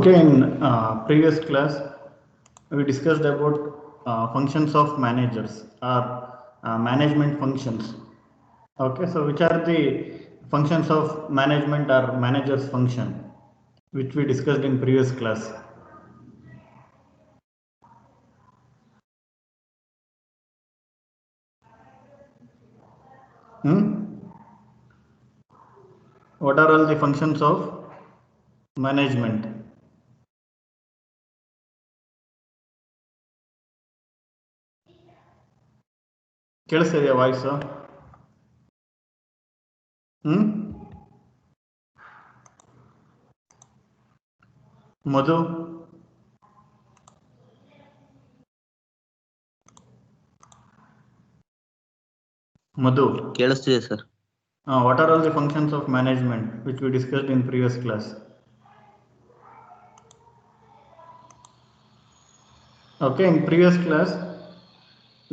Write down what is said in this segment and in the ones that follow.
Okay, in previous class, we discussed about functions of managers or management functions. Okay, so which are the functions of management or managers function, which we discussed in previous class. What are all the functions of management? ಕೇಳಿಸ್ತಿದೆಯಾ voice? Madhu, ಕೇಳಿಸ್ತಿದೆ sir. What are all the functions of management which we discussed in previous class? Okay, in previous class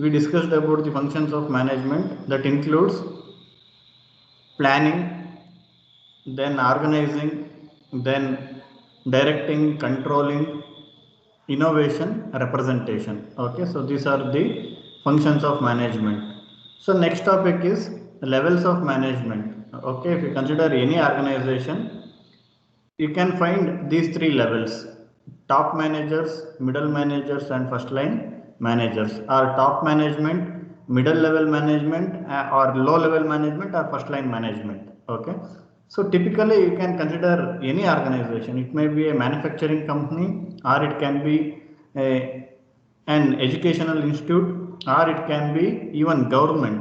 we discussed about the functions of management that includes planning, then organizing, then directing, controlling, innovation, representation. Okay, so these are the functions of management. So next topic is levels of management. Okay, if you consider any organization, you can find these three levels: top managers, middle managers, and first line managers. Or top management, middle level management, or low level management, or first line management. Okay, so typically you can consider any organization. It may be a manufacturing company, or it can be an educational institute, or it can be even government,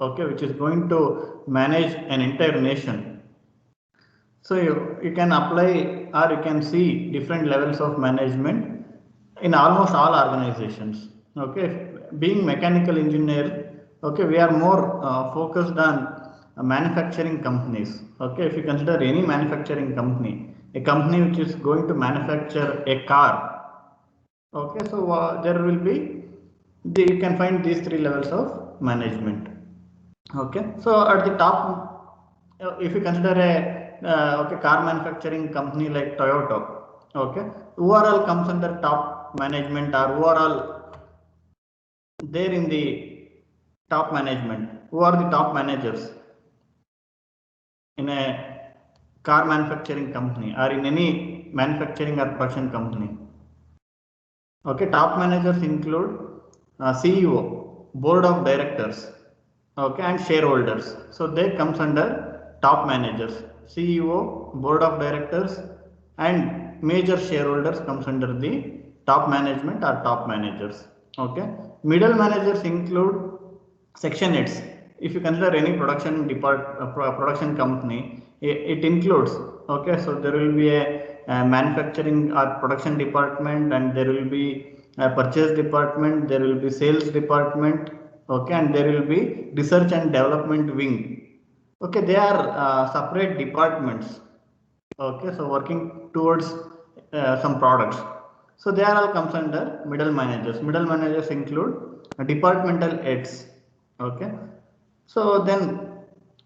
okay, which is going to manage an entire nation. So you can apply or you can see different levels of management in almost all organizations. Okay, being mechanical engineer, okay, we are more focused on manufacturing companies. Okay, if you consider any manufacturing company, a company which is going to manufacture a car, okay, so there will be you can find these three levels of management. Okay, so at the top, if you consider a okay, car manufacturing company like Toyota, okay, who are all comes under top management, or who are all there in the top management? Who are the top managers in a car manufacturing company or in any manufacturing or production company? Okay, top managers include CEO, board of directors, okay, and shareholders. So they comes under top managers. CEO, board of directors, and major shareholders comes under the top management or top managers. Okay, middle managers include section heads. If you consider any production company, it includes, okay, so there will be a manufacturing or production department, and there will be a purchase department, there will be sales department, okay, and there will be research and development wing. Okay, they are separate departments, okay, so working towards some products. So they are all comes under middle managers. Middle managers include departmental heads. Okay, so then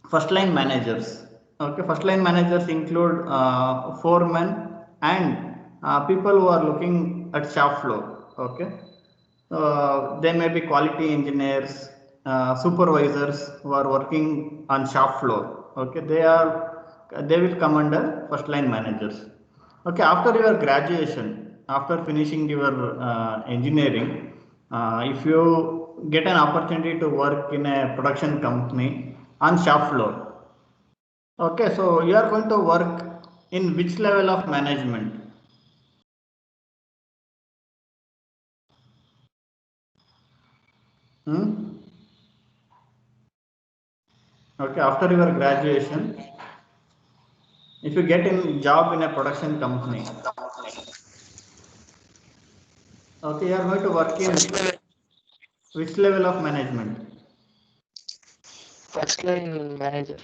first line managers. Okay, first line managers include foremen and people who are looking at shop floor. Okay, they may be quality engineers, supervisors who are working on shop floor. Okay, they will come under first line managers. Okay, after your graduation, after finishing your engineering, if you get an opportunity to work in a production company on shop floor, okay, so you are going to work in which level of management? Okay, after your graduation, if you get a job in a production company, okay, you are going to work in which level of management? First line manager.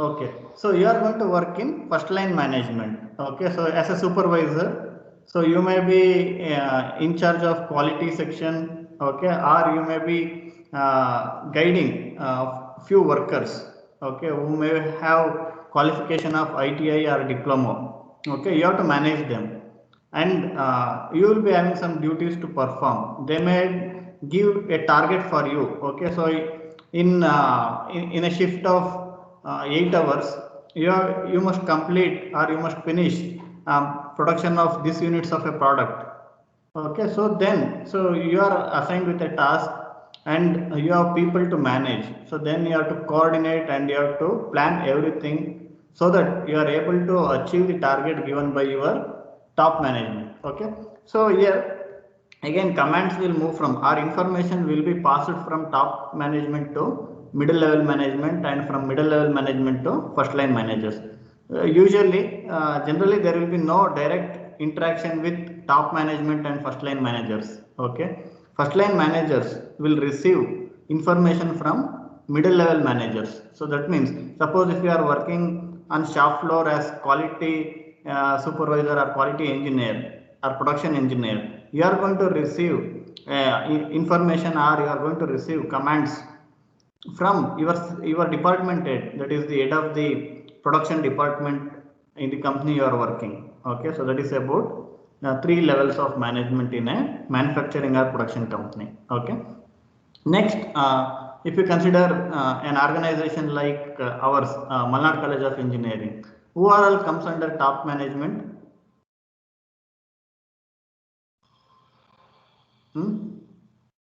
Okay, so you are going to work in first line management. Okay, so as a supervisor, so you may be in charge of quality section, okay, or you may be guiding few workers, okay, who may have qualification of ITI or diploma. Okay, you have to manage them. and you will be having some duties to perform. They may give a target for you. Okay, so in a shift of 8 hours, you must complete or you must finish production of these units of a product. Okay, so you are assigned with a task and you have people to manage. So then you have to coordinate and you have to plan everything so that you are able to achieve the target given by your top management. Okay, so here again commands will move from, or information will be passed from top management to middle level management and from middle level management to first line managers. Generally there will be no direct interaction with top management and first line managers. Okay, first line managers will receive information from middle level managers. So that means, suppose if you are working on shop floor as quality supervisor or quality engineer or production engineer, you are going to receive information, or you are going to receive commands from your department head, that is the head of the production department in the company you are working. Okay, so that is about 3 levels of management in a manufacturing or production company. Okay, next, if you consider an organization like ours, Malnad College of Engineering, who all comes under top management?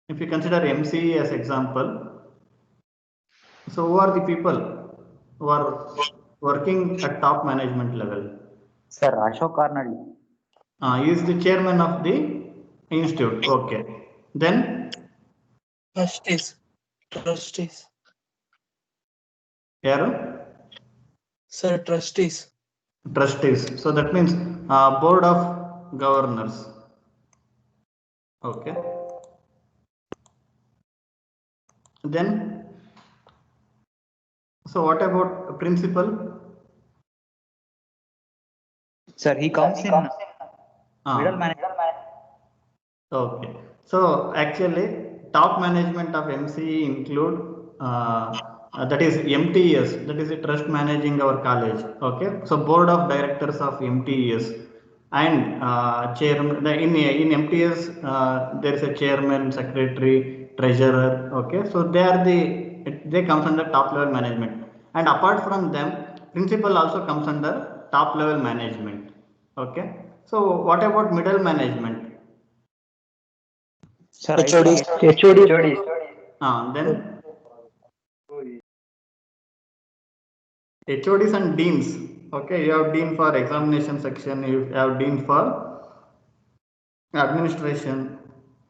If you consider MCE as example, so who are the people who are working at top management level? Sir, Ashok Karnadi. He is the chairman of the institute. Okay. Then? Trustees. Yaru? Sir, trustees. Trustees. So that means board of governors. Okay. Then? So what about principal? Sir, he comes in middle management. Okay. So actually, top management of MCE include that is MTES, that is the trust managing our college. Okay. So board of directors of MTES and chairman. In MTS there is a chairman, secretary, treasurer. Okay. So they comes under top level management, and apart from them, principal also comes under top level management. Okay. So what about middle management? Sir, HOD. Then HODs and deans. Okay, you have dean for examination section, you have dean for administration,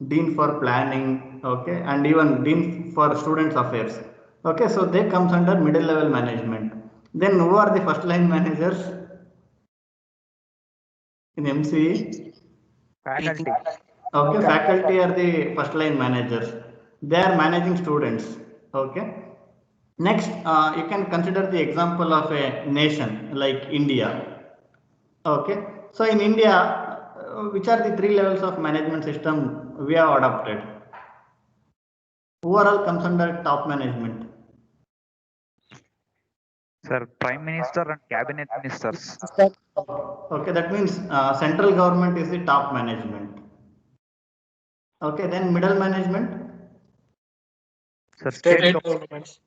dean for planning, okay, and even dean for students affairs. Okay, so they comes under middle level management. Then who are the first line managers in MCE? faculty. Okay, faculty are the first line managers. They are managing students. Okay. Next, you can consider the example of a nation like India. Okay. So in India, which are the 3 levels of management system we have adopted? Overall comes under top management. Sir, Prime Minister and Cabinet Ministers. Okay, that means central government is the top management. Okay, then middle management. Sir, state governments.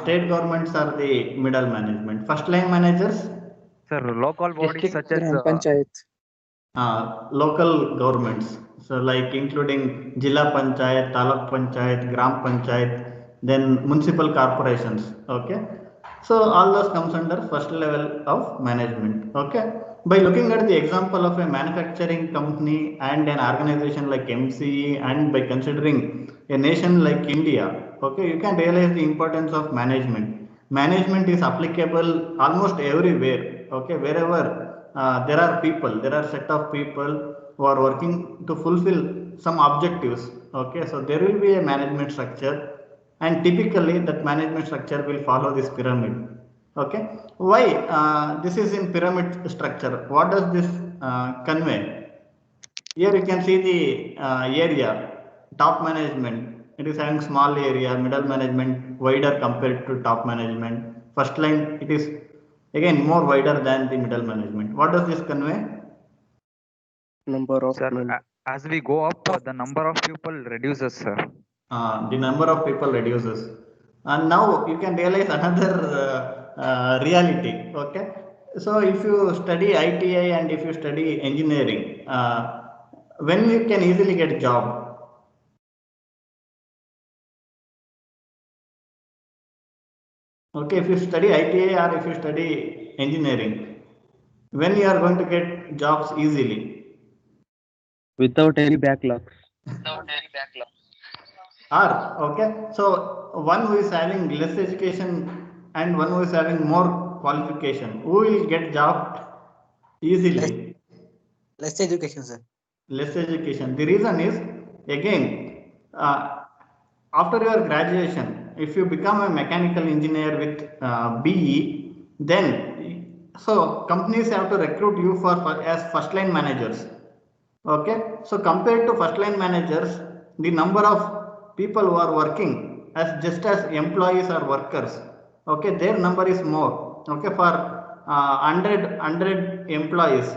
State governments are the middle management. First line managers. Sir, local bodies such as Gram Panchayat. Local governments, so like including Jilla Panchayat, Taluk Panchayat, Gram Panchayat, then municipal corporations. Okay, so all those comes under first level of management. Okay, by looking at the example of a manufacturing company and an organization like MCE, and by considering a nation like India, okay, you can realize the importance of management. Management is applicable almost everywhere. Okay, wherever there are set of people who are working to fulfill some objectives. Okay, so there will be a management structure, and typically that management structure will follow this pyramid. Okay, why this is in pyramid structure? What does this convey? Here you can see the area, top management. It is having small area, middle management wider compared to top management. First line, it is again more wider than the middle management. What does this convey? Number of Sir, men. as we go up, the number of people reduces, sir. The number of people reduces. And now you can realize another reality. Okay. So if you study ITI and if you study engineering, when you can easily get a job? Okay, if you study ITI or if you study engineering, when you are going to get jobs easily? Without any backlogs. Okay, so one who is having less education and one who is having more qualification, who will get job easily? Less education, sir. Less education. The reason is, again, after your graduation, if you become a mechanical engineer with BE, then so companies have to recruit you for as first line managers. Okay, so compared to first line managers, the number of people who are working as just as employees or workers, okay, their number is more. Okay, for 100 employees,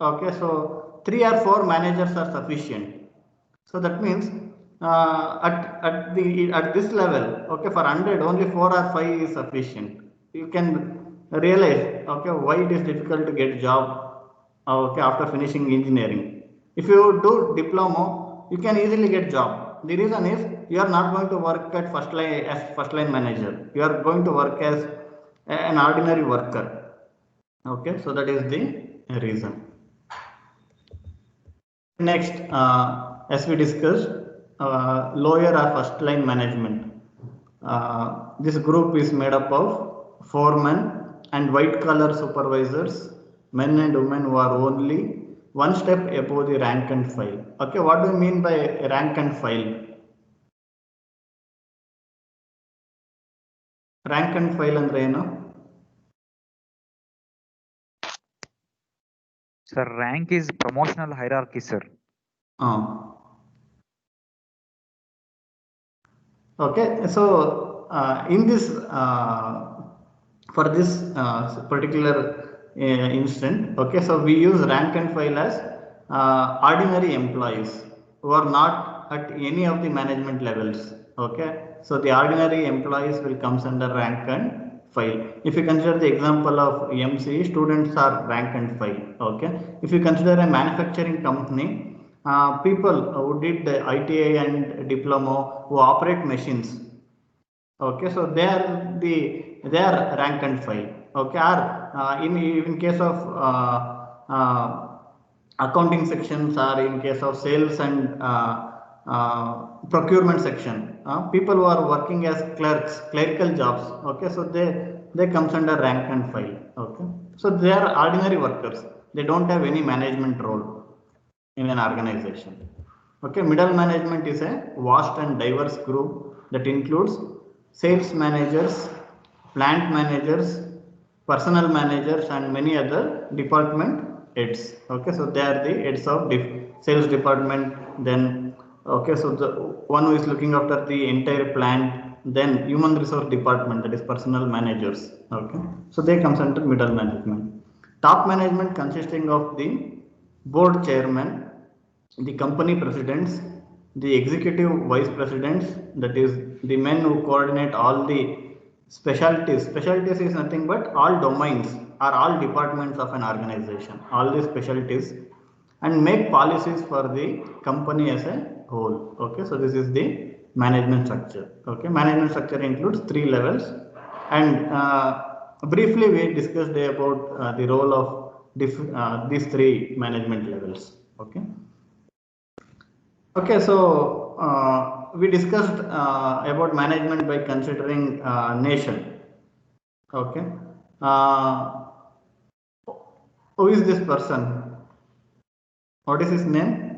okay, so 3 or 4 managers are sufficient. So that means at this level, okay, for 100 only 4 or 5 is sufficient. You can realize, okay, why it is difficult to get job, okay, after finishing engineering. If you do diploma, you can easily get job. The reason is you are not going to work at first line as first line manager. You are going to work as an ordinary worker. Okay, so that is the reason. Next, as we discussed, lower or first line management. This group is made up of foremen and white collar supervisors, men and women who are only one step above the rank and file. Okay, what do you mean by rank and file? Rank and file andre eno? Sir, rank is promotional hierarchy, sir. Okay, so in this for this particular instant, okay, so we use rank and file as ordinary employees who are not at any of the management levels. Okay, so the ordinary employees will comes under rank and file. If you consider the example of MC, students are rank and file. Okay, if you consider a manufacturing company, people who did the ITI and diploma who operate machines. Okay, so they are rank and file. Okay, or in case of accounting sections or in case of sales and procurement section, people who are working as clerks, clerical jobs. Okay, so they comes under rank and file. Okay, so they are ordinary workers. They don't have any management role in an organization. Okay, middle management is a vast and diverse group that includes sales managers, plant managers, personnel managers, and many other department heads. Okay, so they are the heads of sales department. Then, okay, so the one who is looking after the entire plant. Then human resource department, that is personnel managers. Okay, so they comes under middle management. Top management consisting of the board chairman, the company presidents, the executive vice presidents, that is the men who coordinate all the specialties. Specialties is nothing but all domains or all departments of an organization, all the specialties, and make policies for the company as a whole. Okay, so this is the management structure. Okay, management structure includes 3 levels, and briefly we discussed about the role of these 3 management levels. Okay. Okay, so we discussed about management by considering nation. Okay, who is this person? What is his name?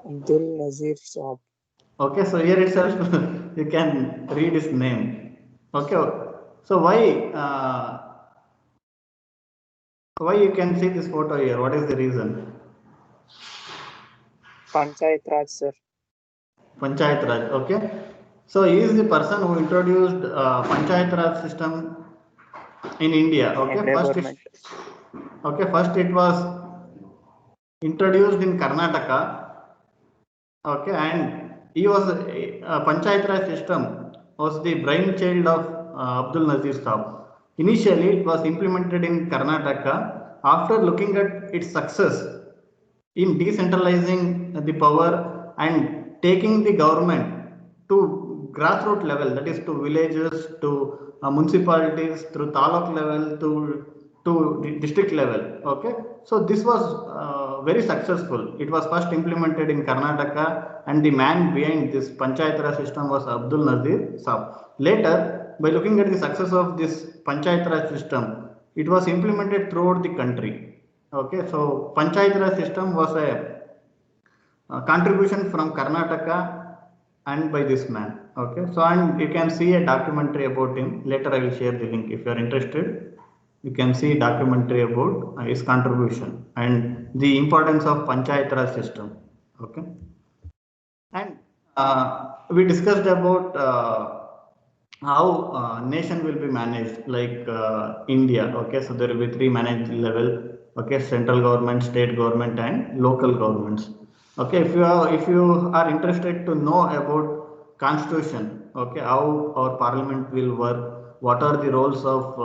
Abdul Nazir Saab. Okay, so here itself you can read his name. Okay, so why you can see this photo here? What is the reason? Panchayat Raj, sir. Panchayat Raj. Okay, so he is the person who introduced Panchayat Raj system in India. Okay, first it was introduced in Karnataka. Okay, and he was Panchayat Raj system was the brainchild of Abdul Nazir Saab. Initially, it was implemented in Karnataka. After looking at its success in decentralizing the power and taking the government to grassroots level, that is to villages, to municipalities, through taluk level, to the district level. Okay, so this was very successful. It was first implemented in Karnataka, and the man behind this Panchayat Raj system was Abdul Nazir Saab. Later, by looking at the success of this Panchayat Raj system, it was implemented throughout the country. Okay, so Panchayat Raj system was a contribution from Karnataka and by this man. Okay, so and you can see a documentary about him. Later I will share the link if you are interested. You can see a documentary about his contribution and the importance of Panchayat Raj system. Okay, and we discussed about how nation will be managed, like India. Okay, so there will be three managed level. Okay, central government, state government, and local governments. Okay, if you are interested to know about constitution, okay, how our parliament will work, what are the roles of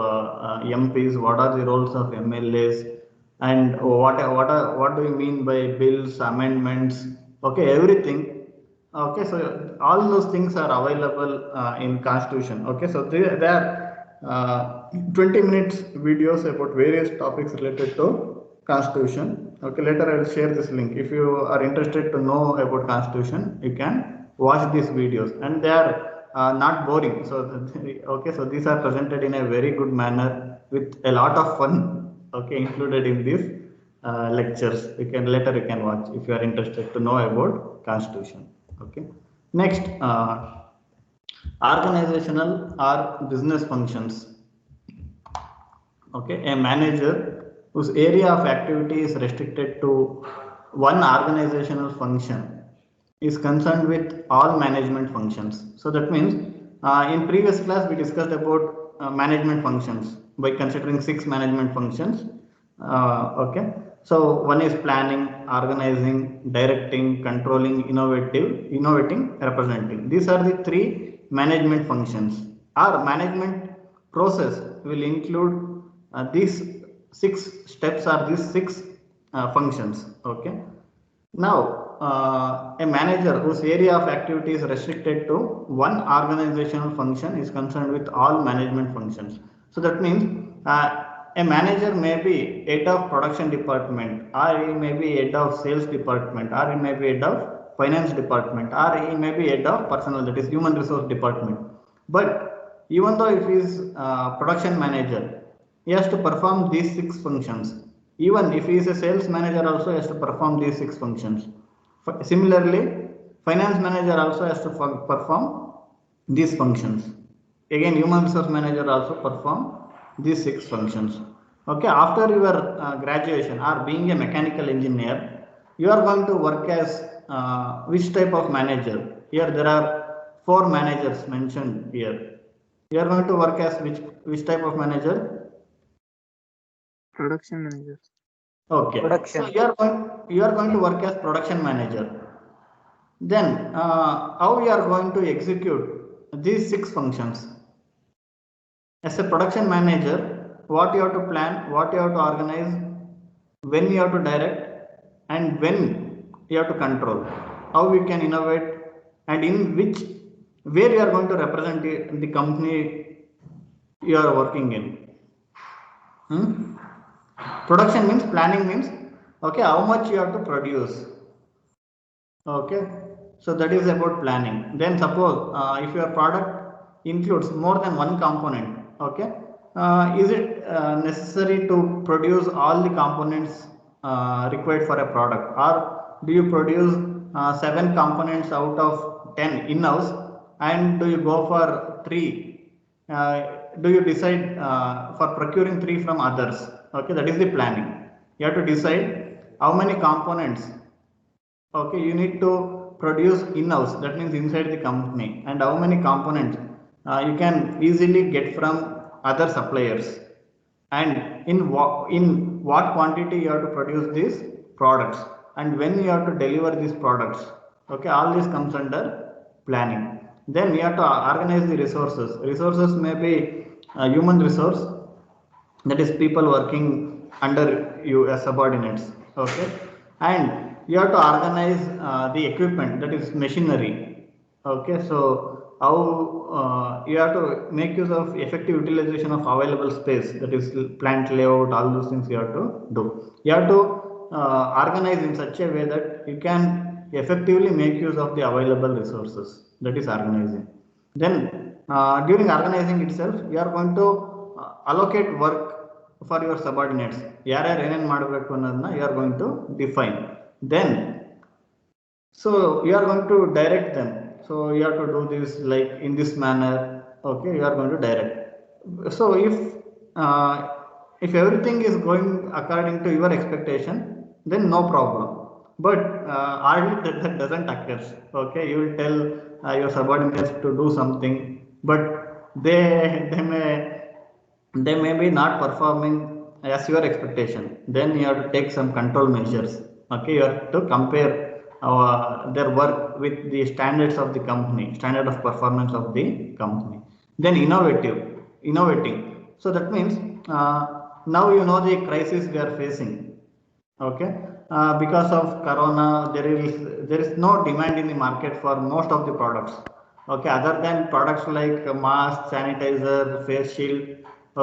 MPs, what are the roles of MLAs, and what do you mean by bills, amendments, okay, everything. Okay, so all those things are available in Constitution. Okay, so there are 20 minutes videos about various topics related to Constitution. Okay, later I will share this link. If you are interested to know about Constitution, you can watch these videos, and they are not boring. So okay, so these are presented in a very good manner with a lot of fun. Okay, included in these lectures. You can watch if you are interested to know about Constitution. Okay, next, organizational or business functions. Okay, a manager whose area of activity is restricted to one organizational function is concerned with all management functions. So that means in previous class we discussed about management functions by considering 6 management functions. Okay, so one is planning, organizing, directing, controlling, innovating, representing. These are the 3 management functions. Our management process will include these 6 steps or these 6 functions. Okay, now a manager whose area of activity is restricted to one organizational function is concerned with all management functions. So that means a manager may be head of production department, or he may be head of sales department, or he may be head of finance department, or he may be head of personnel, that is human resource department. But even though if he is production manager, he has to perform these 6 functions. Even if he is a sales manager, also has to perform these 6 functions. Similarly, finance manager also has to perform these functions. Again, human resource manager also perform these 6 functions. Okay, after your graduation or being a mechanical engineer, you are going to work as which type of manager? Here there are 4 managers mentioned here. You are going to work as which type of manager? Production manager. Okay. Production. So you are going to work as production manager. Then how you are going to execute these 6 functions? As a production manager, what you have to plan, what you have to organize, when you have to direct, and when you have to control. How we can innovate, and in where you are going to represent the company you are working in. Production means, planning means, okay, how much you have to produce. Okay, so that is about planning. Then suppose if your product includes more than one component, okay, is it necessary to produce all the components required for a product, or do you produce 7 components out of 10 in-house, and do you go for 3? Do you decide for procuring 3 from others? Okay, that is the planning. You have to decide how many components, okay, you need to produce in-house, that means inside the company, and how many components you can easily get from other suppliers. and in what quantity you have to produce these products, and when you have to deliver these products. Okay, all this comes under planning. Then you have to organize the resources. Resources may be human resource, that is people working under you as subordinates. Okay, and you have to organize the equipment, that is machinery. Okay, so how you have to make use of effective utilization of available space, that is plant layout, all those things you have to do. You have to organize in such a way that you can effectively make use of the available resources, that is organizing. Then during organizing itself, you are going to allocate work for your subordinates. ಯಾರ್ಯಾರು ಏನೇನು ಮಾಡಬೇಕು ಅನ್ನೋದನ್ನ you are going to define. Then so you are going to direct them. So you have to do this like in this manner. Okay, you are going to direct. So uh, if everything is going according to your expectation, then no problem. But hardly that doesn't occur. Okay, you will tell your subordinates to do something, but they they may they may be not performing as your expectation. Then you have to take some control measures. Okay, you have to compare their work with the standards of the company, standard of performance of the company. Then innovating. So that means now you know the crisis we are facing. Okay, because of corona, there is no demand in the market for most of the products. Okay, other than products like mask, sanitizer, face shield.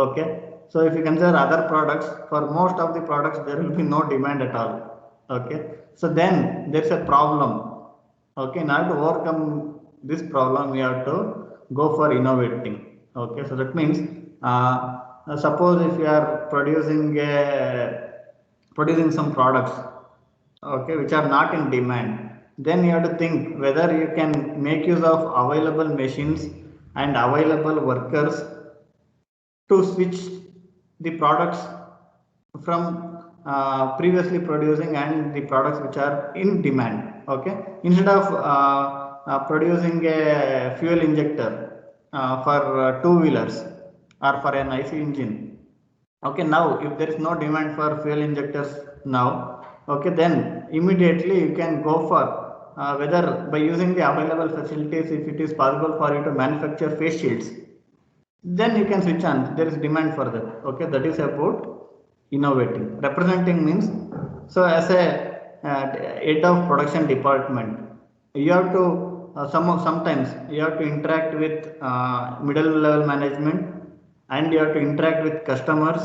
Okay, so if you consider other products, for most of the products there will be no demand at all. Okay, so then there's a problem. Okay, now to overcome this problem we have to go for innovating. Okay, so that means suppose if you are producing some products, okay, which are not in demand, then you have to think whether you can make use of available machines and available workers to switch the products from previously producing and the products which are in demand. Okay, instead of producing a fuel injector for two-wheelers or for an IC engine. Okay, now if there is no demand for fuel injectors now, okay, then immediately you can go for whether by using the available facilities, if it is possible for you to manufacture face shields, then you can switch on. There is demand for that. Okay, that is about innovating. Representing means, so as a head of production department, you have to sometimes you have to interact with middle level management, and you have to interact with customers,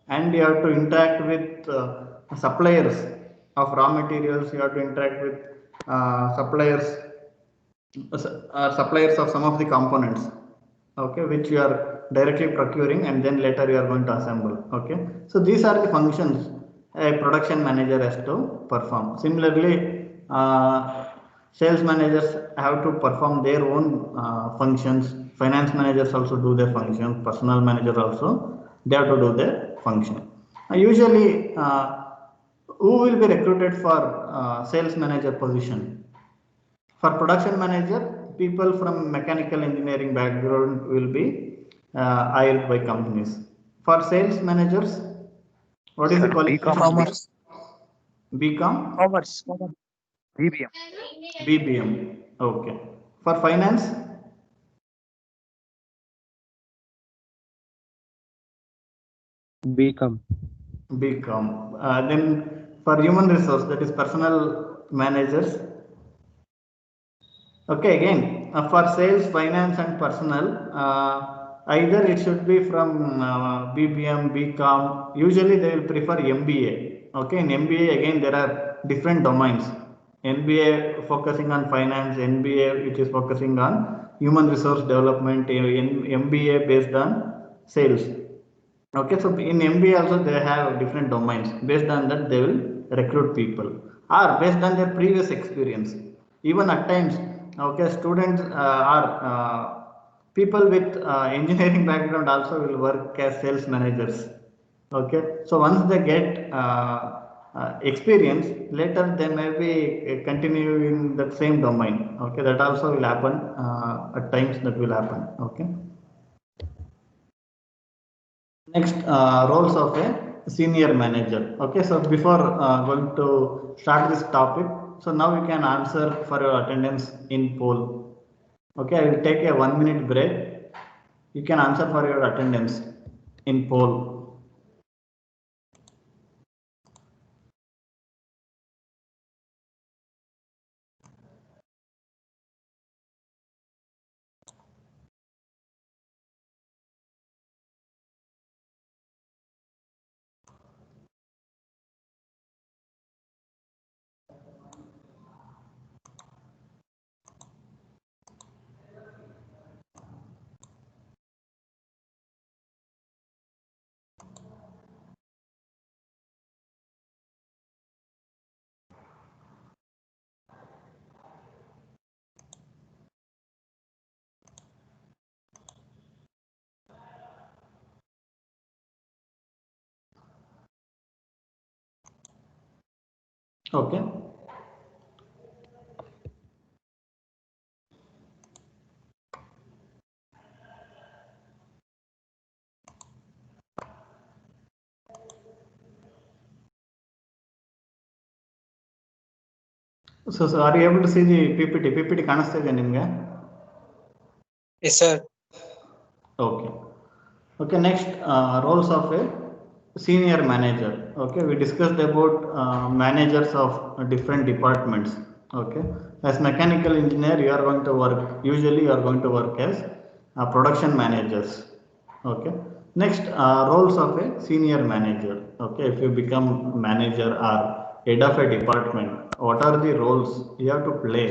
and you have to interact with suppliers of raw materials. You have to interact with suppliers of some of the components, okay, which you are directly procuring and then later you are going to assemble. Okay, so these are the functions a production manager has to perform. Similarly, sales managers have to perform their own functions. Finance managers also do their functions. Personnel manager also, they have to do their function. Usually who will be recruited for sales manager position? For production manager, people from mechanical engineering background will be hired by companies. For sales managers, what is the qualification? Commerce. BCom? Commerce. BBM. BBM. Okay. For finance? BCom. BCom. Then for human resource, that is personnel managers. Okay, again, for sales, finance and personnel, either it should be from BBM, BCom. Usually they will prefer MBA. Okay, in MBA again there are different domains. MBA focusing on finance, MBA which is focusing on human resource development, MBA based on sales. Okay, so in MBA also they have different domains. Based on that they will recruit people, or based on their previous experience. Even at times, okay, students people with engineering background also will work as sales managers. Okay, so once they get experience, later they may be continuing that same domain. Okay, that also will happen at times. That will happen. Okay. Next, roles of a senior manager. Okay, so before going to start this topic, so now you can answer for your attendance in poll. Okay, I will take a 1 minute break. You can answer for your attendance in poll. Okay. So are you able to see the PPT? PPT ಕಾಣಿಸ್ತಾ ಇದೆಯಾ ನಿಮಗೆ? Yes, sir. Okay. Okay, next, roles of a senior manager. Okay, we discussed about managers of different departments. Okay, as mechanical engineer, you are going to work, usually you are going to work as production managers. Okay, next, roles of a senior manager. Okay, if you become manager or head of a department, what are the roles you have to play?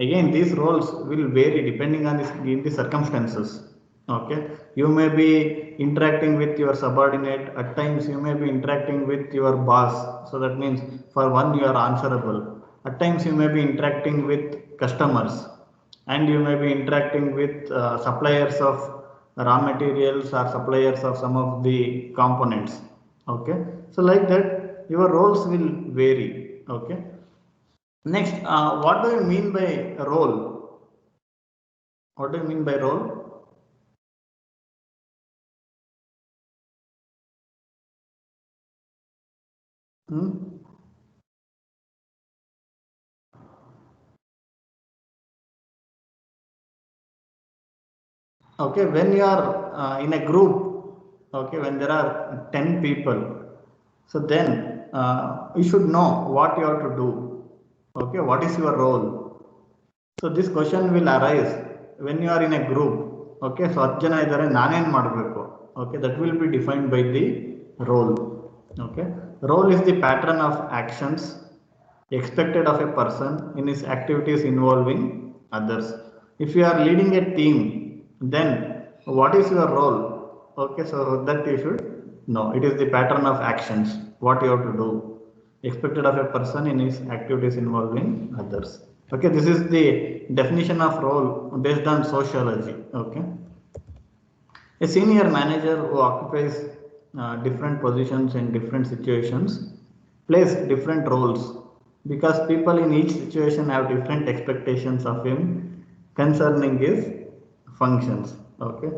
Again, these roles will vary depending on the circumstances. Okay, you may be interacting with your subordinate, at times you may be interacting with your boss, so that means for one you are answerable. At times you may be interacting with customers, and you may be interacting with suppliers of raw materials or suppliers of some of the components. Okay, so like that your roles will vary. Okay, next, what do you mean by role? What do you mean by role? Okay, when you are in a group, okay, when there are 10 people, so then you should know what you have to do. Okay, what is your role? So this question will arise when you are in a group. Okay, so 10 ಜನ ಇದ್ದಾರೆ, ನಾನೇನ್ ಮಾಡಬೇಕು? Okay, that will be defined by the role. Okay, role is the pattern of actions expected of a person in his activities involving others. If you are leading a team, then what is your role? Okay, so that you should know. It is the pattern of actions, what you have to do, expected of a person in his activities involving others. Okay, this is the definition of role based on sociology. Okay, a senior manager who occupies different positions in different situations plays different roles because people in each situation have different expectations of him concerning his functions. Okay,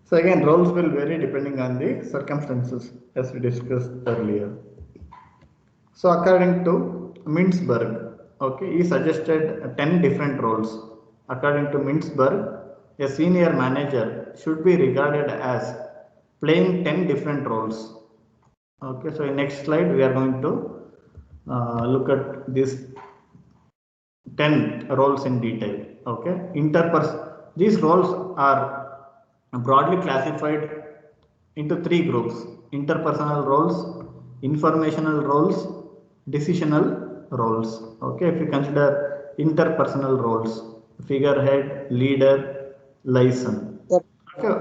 so again, roles will vary depending on the circumstances, as we discussed earlier. So according to Mintzberg, okay, he suggested 10 different roles. According to Mintzberg, a senior manager should be regarded as playing 10 different roles. Okay, so in next slide we are going to look at these 10 roles in detail. Okay, these roles are broadly classified into 3 groups: interpersonal roles, informational roles, decisional roles. Okay, if you consider interpersonal roles, figurehead, leader, liaison. Sir, Okay,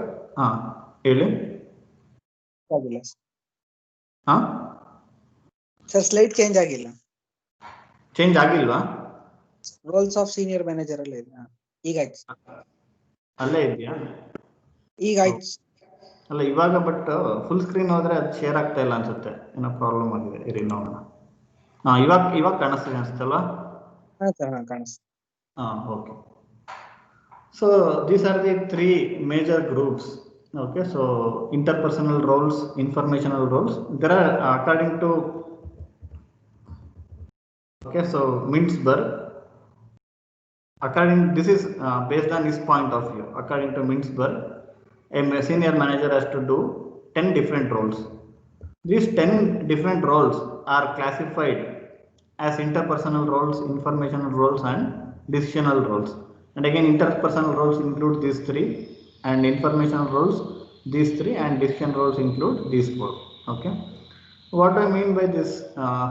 ಹೇಳಿ. ಆಗಿಲ್ಲ ಹಾ, sir, slide change ಆಗಿಲ್ಲ. Change ಆಗಿಲ್ವಾ? Roles of senior manager ಅಲ್ಲೇ ಇದೆ. ಈಗ ಆಯ್ತು, ಅಲ್ಲೇ ಇದೆಯಾ? ಈಗ ಆಯ್ತು. ಅಲ್ಲ ಇವಾಗ, ಬಟ್ ಫುಲ್ ಸ್ಕ್ರೀನ್ ಹೋದ್ರೆ ಅದು ಶೇರ್ ಆಗ್ತಾ ಇಲ್ಲ ಅನ್ಸುತ್ತೆ, ಏನೋ ಪ್ರಾಬ್ಲಮ್ ಆಗಿದೆ. ಇರಿ ನೋಡೋಣ. ಇವಾಗ ಕಾಣಿಸ್ತಿದೆ ಅನ್ಸುತ್ತಲ್ವಾ? ಹಾ ಸರ್, ಹಾ ಕಾಣಿಸ್ತು. Okay. So these are the 3 major groups Okay, so interpersonal roles, informational roles. There are according to, okay, so Mintzberg, this is based on his point of view. According to Mintzberg, a senior manager has to do 10 different roles. These 10 different roles are classified as interpersonal roles, informational roles, and decisional roles. And again, interpersonal roles include these three, and informational roles these three, and decision roles include these four. Okay. What do I mean by this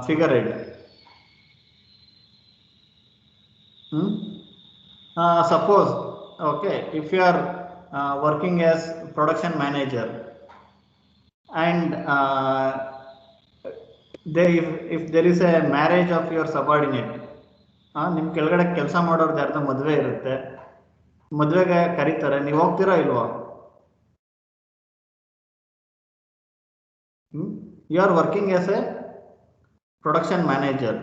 figurehead? Suppose, okay, if you are working as production manager, and if there is a marriage of your subordinate, ನಿಮ್ಮ ಕೆಳಗಡೆ ಕೆಲಸ ಮಾಡೋರ್ದು ಯಾರ್ದೋ ಮದುವೆ ಇರುತ್ತೆ, ಮದುವೆಗೆ ಕರೀತಾರೆ, ನೀವು ಹೋಗ್ತೀರಾ ಇಲ್ವಾ? You are working as a production manager.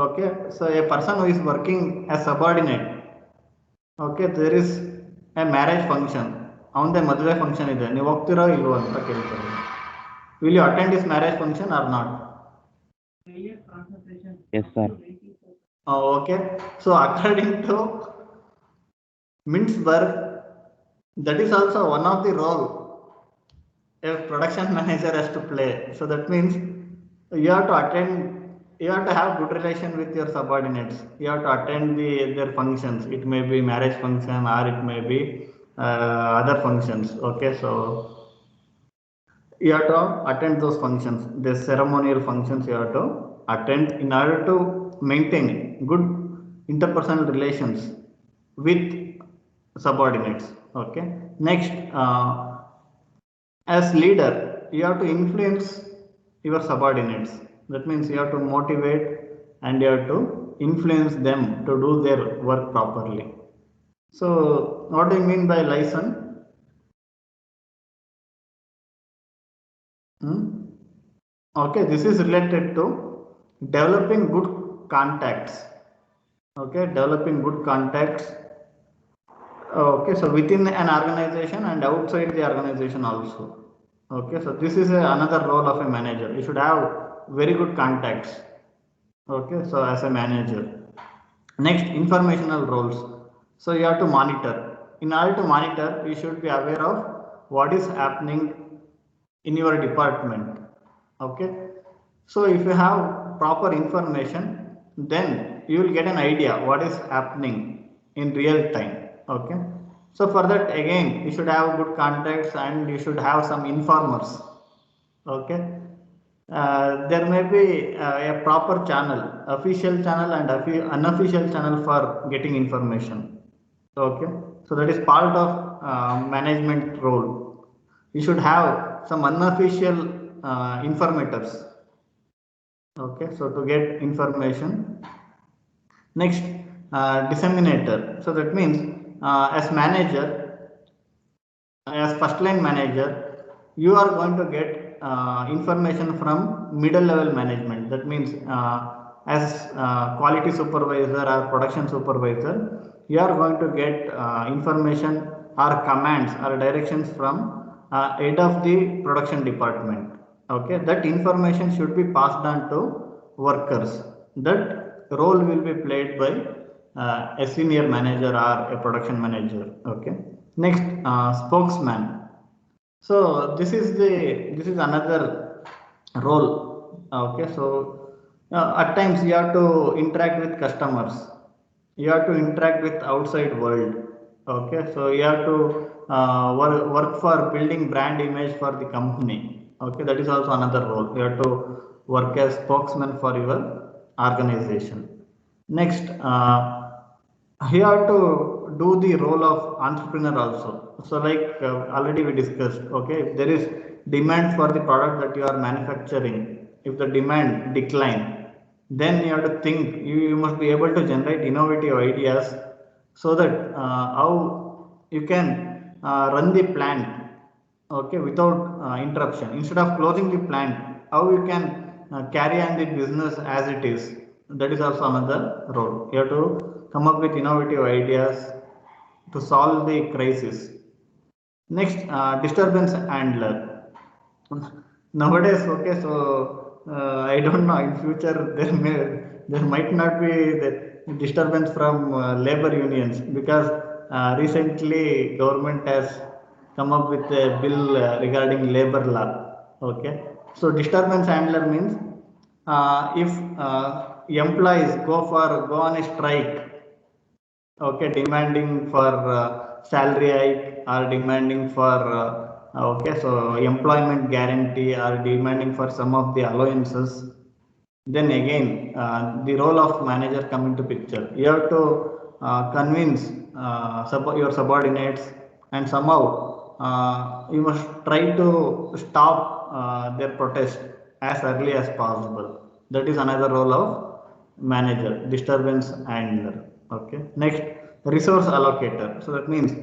Okay, so a person who is working as subordinate, okay, there is a marriage function, avanде madve function ide, ನೀವು ಹೋಗ್ತೀರಾ ಇಲ್ವಾ ಅಂತ ಕೇಳ್ತಾರೆ. Will you attend this marriage function or not? Yes, sir. Okay, so according to Mintzberg, that is also one of the role a production manager has to play. So that means you have to attend, you have to have good relation with your subordinates, you have to attend their functions. It may be marriage function or it may be other functions. Okay, so you have to attend those functions, the ceremonial functions you have to attend in order to maintain good interpersonal relations with subordinates. Okay, next, as leader, you have to influence your subordinates. That means you have to motivate and you have to influence them to do their work properly. So what do you mean by license? Okay, this is related to developing good contacts. Okay, developing good contacts. Okay, so within an organization and outside the organization also. Okay, so this is another role of a manager. You should have very good contacts. Okay, so as a manager. Next, informational roles. So you have to monitor. In order to monitor, you should be aware of what is happening in your department. Okay, so if you have proper information, then you will get an idea what is happening in real time. Okay, so for that, again, you should have good contacts and you should have some informers. Okay, there may be a proper channel, official channel and unofficial channel for getting information. Okay, so that is part of management role. You should have some unofficial informators. Okay, so to get information. Next, disseminator. So that means as manager, as first line manager, you are going to get information from middle level management. That means as quality supervisor or production supervisor, you are going to get information or commands or directions from head of the production department. Okay, that information should be passed on to workers. That role will be played by a senior manager or a production manager. Okay, next, spokesman. So this is another role. Okay, so at times you have to interact with customers, you have to interact with outside world. Okay, so you have to work for building brand image for the company. Okay, that is also another role. You have to work as spokesman for your organization. Next, you have to do the role of entrepreneur also. So like already we discussed, okay, if there is demand for the product that you are manufacturing, if the demand decline, then you have to think, you must be able to generate innovative ideas so that how you can run the plant, okay, without interruption. Instead of closing the plant, how you can carry on the business as it is. That is also another role. You have to come up with innovative ideas to solve the crisis. Next, disturbance handler. Nowadays, okay, so I don't know, in future there might not be the disturbance from labor unions, because recently government has come up with a bill regarding labor law. Okay, so disturbance handler means if employees go on a strike, okay, demanding for salary hike, or demanding for okay, so employment guarantee, or demanding for some of the allowances, then again the role of manager come into picture. You have to convince your subordinates, and somehow you must try to stop their protest as early as possible. That is another role of manager, disturbance handler. Okay, next, resource allocator. So that means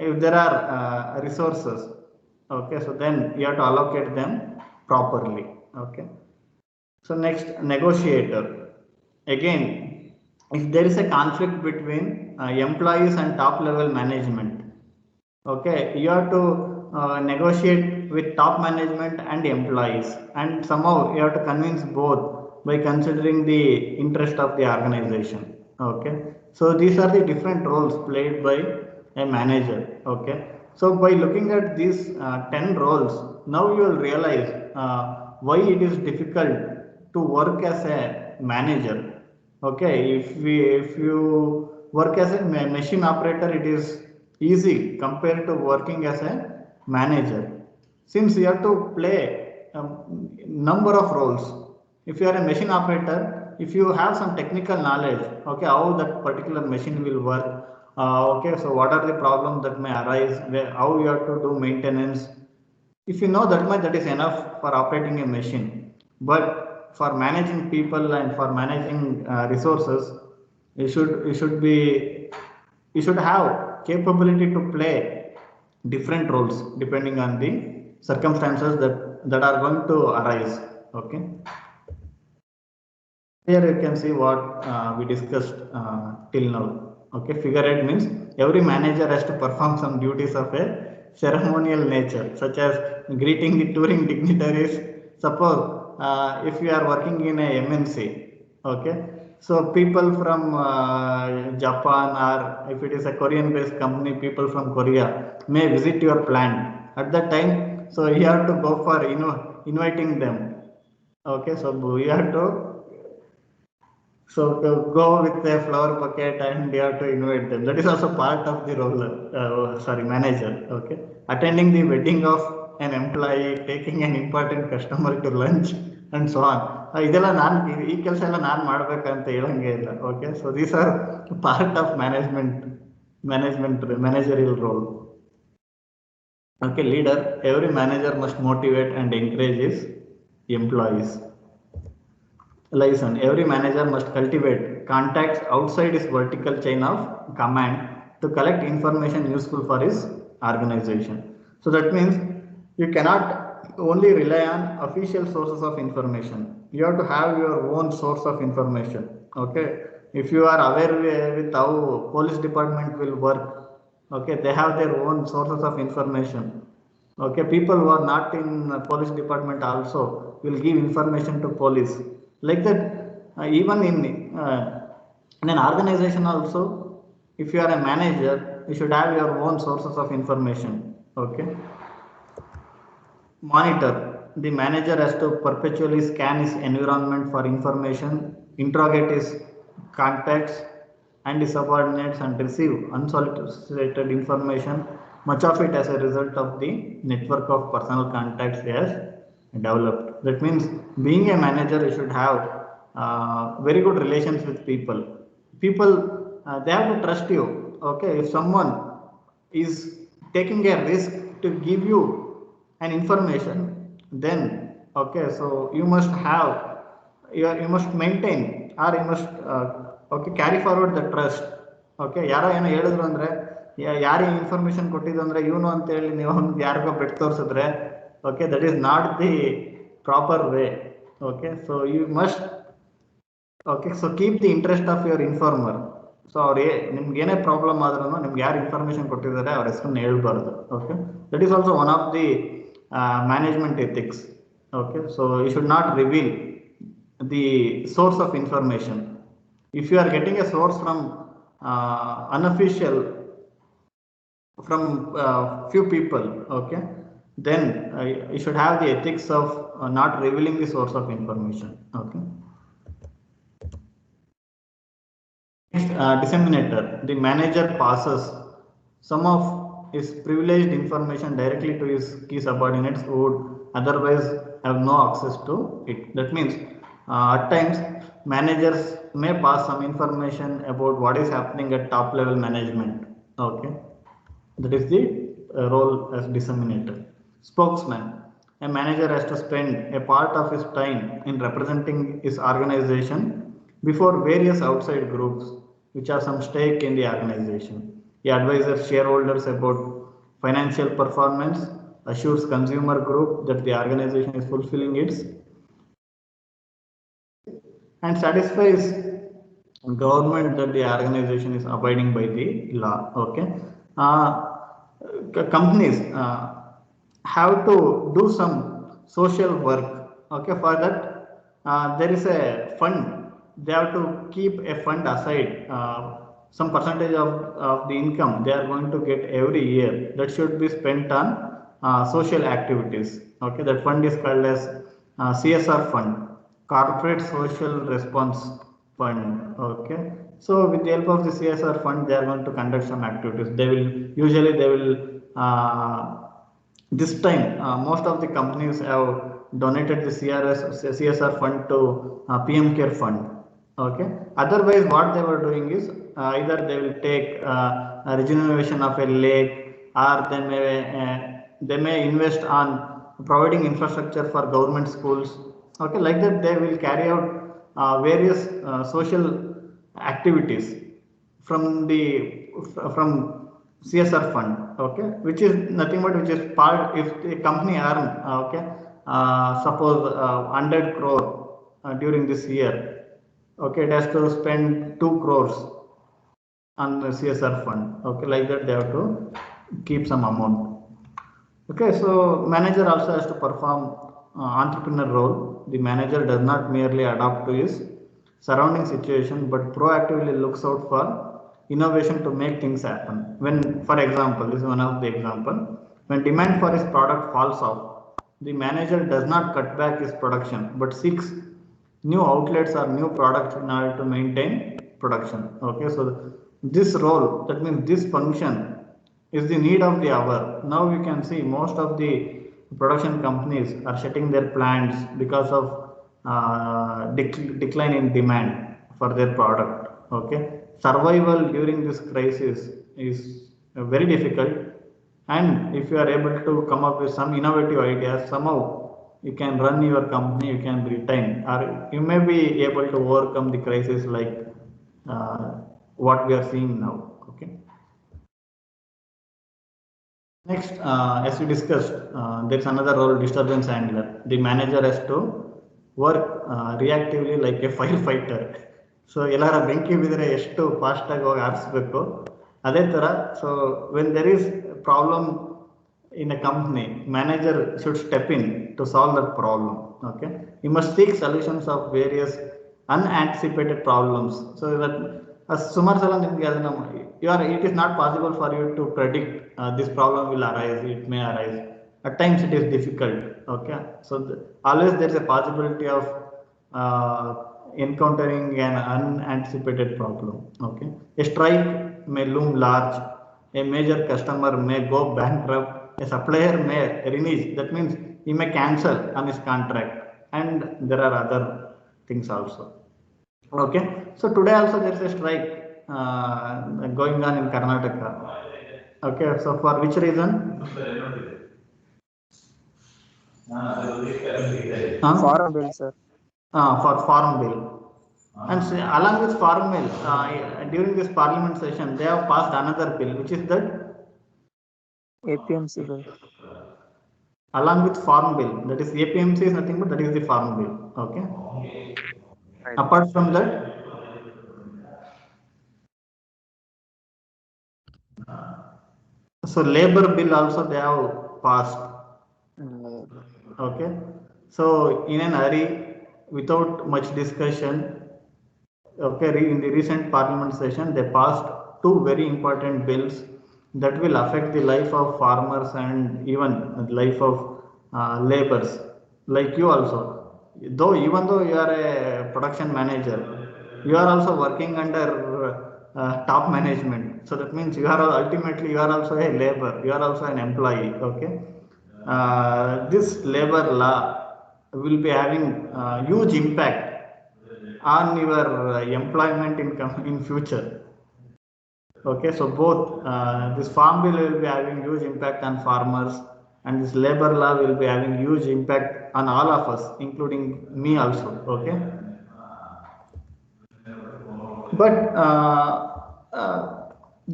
if there are resources, okay, so then you have to allocate them properly. Okay, so next, negotiator. Again, if there is a conflict between employees and top level management, okay, you have to negotiate with top management and employees, and somehow you have to convince both by considering the interest of the organization. Okay, so these are the different roles played by a manager. Okay, so by looking at these 10 roles, now you will realize why it is difficult to work as a manager. Okay, if you work as a machine operator, it is easy compared to working as a manager, since you have to play a number of roles. If you are a machine operator, if you have some technical knowledge, okay, how that particular machine will work, okay, so what are the problems that may arise, how you have to do maintenance. If you know that much, that is enough for operating a machine. But for managing people and for managing resources, you should have capability to play different roles depending on the circumstances that are going to arise. Okay, here you can see what we discussed till now. Okay, figure 8 means every manager has to perform some duties of a ceremonial nature, such as greeting the touring dignitaries. Suppose if you are working in a MNC, okay, so people from Japan, or if it is a Korean based company, people from Korea may visit your plant at that time, so you have to go for inviting them. Okay, so you have to go with a flower bucket and you have to invite them. That is also part of the role, manager. Okay, attending the wedding of an employee, taking an important customer to lunch, and so on. ಇದೆಲ್ಲ ಈ ಕೆಲಸ ಎಲ್ಲ ನಾನು ಮಾಡ್ಬೇಕಂತ ಹೇಳಂಗೆ ಇಲ್ಲ. Okay, so these are part of managerial role. Okay, leader. Every manager must motivate and encourage his employees. Listen, every manager must cultivate contacts outside his vertical chain of command to collect information useful for his organization. So that means you cannot only rely on official sources of information. You have to have your own source of information. Okay, if you are aware with how police department will work, okay, they have their own sources of information. Okay, people who are not in police department also will give information to police. Like that, even in an organization also, if you are a manager, you should have your own sources of information. Okay, monitor. The manager has to perpetually scan his environment for information, interrogate his contacts and his subordinates, and receive unsolicited information, much of it as a result of the network of personal contacts he has developed. That means being a manager, you should have very good relations with people. They have to trust you. Okay, if someone is taking a risk to give you an information, then okay, so you must have you must maintain, or you must okay, carry forward the trust. Okay, ಯಾರೋ ಏನೋ ಹೇಳಿದ್ರು ಅಂದ್ರೆ, ಯಾರಿಗೆ information ಕೊಟ್ಟಿದ್ದು ಅಂದ್ರೆ ಇವನು ಅಂತ ಹೇಳಿ ನೀವು ಯಾರಿಗೋ ಬೆಟ್ ತೋರಿಸಿದ್ರೆ, okay, that is not the proper way. Okay, so you must, okay, so keep the interest of your informer. So ಅವ್ರು ನಿಮ್ಗೆ ಏನೇ ಪ್ರಾಬ್ಲಮ್ ಆದ್ರೂ ನಿಮ್ಗೆ ಯಾರು ಇನ್ಫಾರ್ಮೇಶನ್ ಕೊಟ್ಟಿದ್ದಾರೆ ಅವ್ರ ಹೆಸರನ್ನ ಹೇಳ್ಬಾರ್ದು. Okay, that is also one of the management ethics. Okay, so you should not reveal the source of information. If you are getting a source from unofficial from few people, okay, then you should have the ethics of not revealing the source of information. Okay. Next, disseminator. The manager passes some of his privileged information directly to his key subordinates who would otherwise have no access to it. That means at times managers may pass some information about what is happening at top level management. Okay, that is the role as disseminator. Spokesman. A manager has to spend a part of his time in representing his organization before various outside groups which have some stake in the organization. He advises shareholders about financial performance, assures consumer group that the organization is fulfilling its, and satisfies government that the organization is abiding by the law. Okay, companies have to do some social work. Okay, for that there is a fund. They have to keep a fund aside, some percentage of the income they are going to get every year that should be spent on social activities. Okay, that fund is called as CSR fund, corporate social response fund. Okay, so with the help of the CSR fund they are going to conduct some activities. They will usually this time most of the companies have donated the CSR fund to PM Care fund. Okay, otherwise what they were doing is either they will take a regeneration of a lake, or they may invest on providing infrastructure for government schools. Okay, like that they will carry out various social activities from CSR fund. Okay, which is nothing but which is part, if the company earn okay suppose 100 crore during this year, okay, it has to spend 2 crores on the CSR fund. Okay, like that they have to keep some amount. Okay, so manager also has to perform entrepreneur role. The manager does not merely adapt to his surrounding situation but proactively looks out for innovation to make things happen. When, for example, this is one of the example, when demand for his product falls off, the manager does not cut back his production but seeks new outlets or new products in order to maintain production. Okay, so this role, that means this function is the need of the hour. Now you can see most of the production companies are shutting their plants because of decline in demand for their product. Okay, survival during this crisis is very difficult, and if you are able to come up with some innovative ideas, somehow you can run your company, you can retain, or you may be able to overcome the crisis like what we are seeing now. Okay. Next, as we discussed, there is another role, disturbance handler. The manager has to work reactively like a firefighter. So ಎಲ್ಲಾರ ಬೆಂಕಿ ಬಿದ್ದರೆ ಎಷ್ಟು fast ಆಗಿ ಹೋಗಿ ಆರಿಸಬೇಕು, ಅದೇ ತರ. So when there is problem in a company, manager should step in to solve that problem. Okay, you must seek solutions of various unanticipated problems. So that ಸುಮಾರು ಸಲ ನಿಮಗೆ ಅದನ್ನ it is not possible for you to predict this problem will arise, it may arise. At times it is difficult. Okay, so always there is a possibility of encountering an unanticipated problem. Okay, a strike may loom large, a major customer may go bankrupt, a supplier may renege, that means he may cancel on his contract, and there are other things also. Okay, so today also there is a strike going on in Karnataka. Okay, so for which reason? Farm bill, sir. For farm bill. And along with farm bill, during this parliament session, they have passed another bill, which is that APMC bill. Along with farm bill, that is APMC is nothing but that is the farm bill. Okay. Right. Apart from that, So labor bill also they have passed. Okay. So in an hurry, without much discussion, okay, in the recent parliament session, they passed two very important bills that will affect the life of farmers and even the life of laborers like you also. Though even though you are a production manager, you are also working under top management. So that means you are ultimately you are also a labor. You are also an employee. Okay. This labor law will be having huge impact on your employment in future. Okay, so both this farm bill will be having huge impact on farmers, and this labor law will be having huge impact on all of us, including me also. Okay, but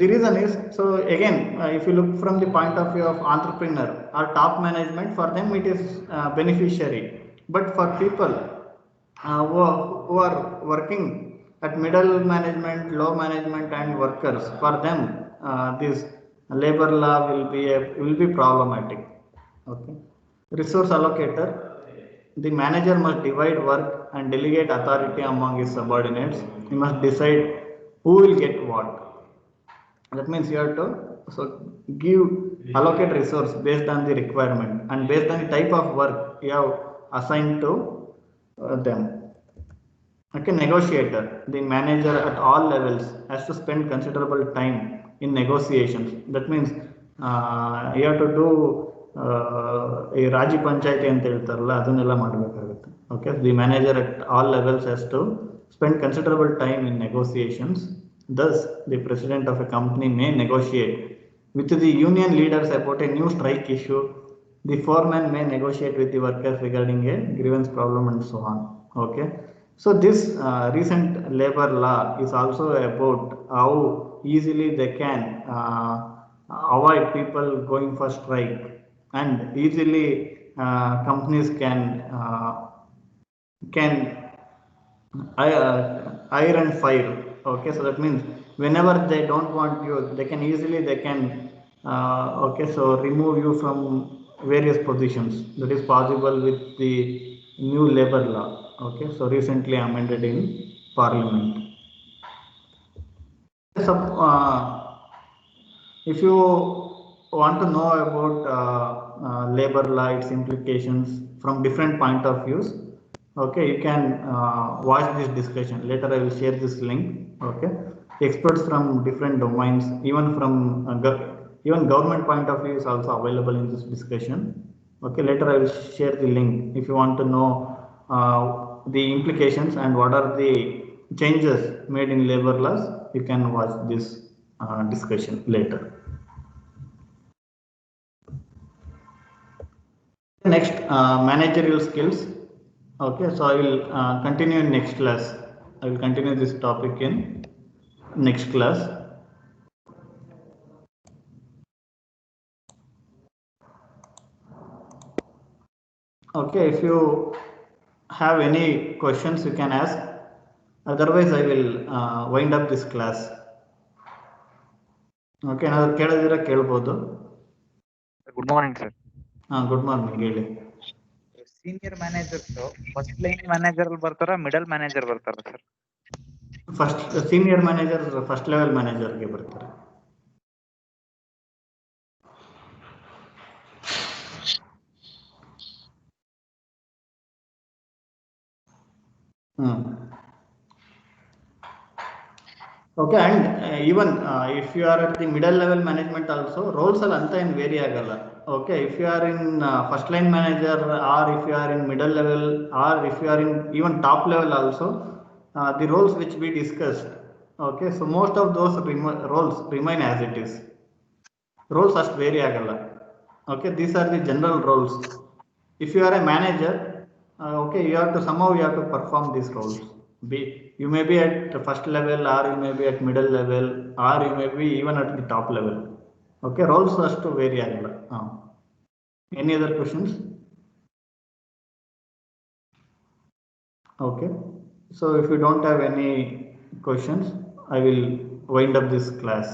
the reason is, so again, if you look from the point of view of entrepreneur or top management, for them it is beneficiary, but for people who are working at middle management, low management and workers, for them this labor law will be problematic. Okay, resource allocator, the manager must divide work and delegate authority among his subordinates. He must decide who will get what. That means you have to give allocate resource based on the requirement and based on the type of work you have assigned to them. Okay, negotiator, the manager at all levels has to spend considerable time in negotiations. That means you have to do ಈ ರಾಜಿ ಪಂಚಾಯತಿ ಅಂತ ಹೇಳ್ತಾರಲ್ಲ ಅದನ್ನೆಲ್ಲ ಮಾಡಬೇಕಾಗುತ್ತೆ. Okay, the manager at all levels has to spend considerable time in negotiations. Thus, the president of a company may negotiate with the union leaders about a new strike issue. The foreman may negotiate with the workers regarding a grievance problem and so on. Okay, so this recent labor law is also about how easily they can avoid people going for strike, and easily companies can hire and fire. Okay, so that means whenever they don't want you, they can easily okay, so remove you from various positions. That is possible with the new labor law. Okay, so recently amended in parliament. So if you want to know about labor law, its implications from different point of views, okay, you can watch this discussion. Later I will share this link. Okay, experts from different domains, even from even government point of view is also available in this discussion. Okay, later I will share the link. If you want to know the implications and what are the changes made in labor laws, you can watch this discussion later. Next, managerial skills. Okay, so I will continue in next class. I will continue this topic in next class. Okay, if you have any questions, you can ask. Otherwise, I will wind up this class. Okay, ಏನಾದರೂ ಕೇಳಿದ್ರೆ ಕೇಳ್ಬೋದು. Good morning sir. Good morning, ಹೇಳಿ. Senior managers first line manager ಬರ್ತಾರ, middle manager ಬರ್ತಾರ sir? First senior manager first level ಮ್ಯಾನೇಜರ್ಗೆ ಬರ್ತಾರೆ. Okay, and even if you are at the middle level management also, roles all anta in vary agalla. Okay, if you are in first line manager, or if you are in middle level, or if you are in even top level also, the roles which we discussed, okay, so most of those roles remain as it is. Roles ಅಷ್ಟು vary agalla. Okay, these are the general roles. If you are a manager, okay, you have to somehow you have to perform these roles. You may be at the first level, or you may be at middle level, or you may be even at the top level. Okay, roles has to vary agalla. Any other questions? Okay, so if you don't have any questions, I will wind up this class.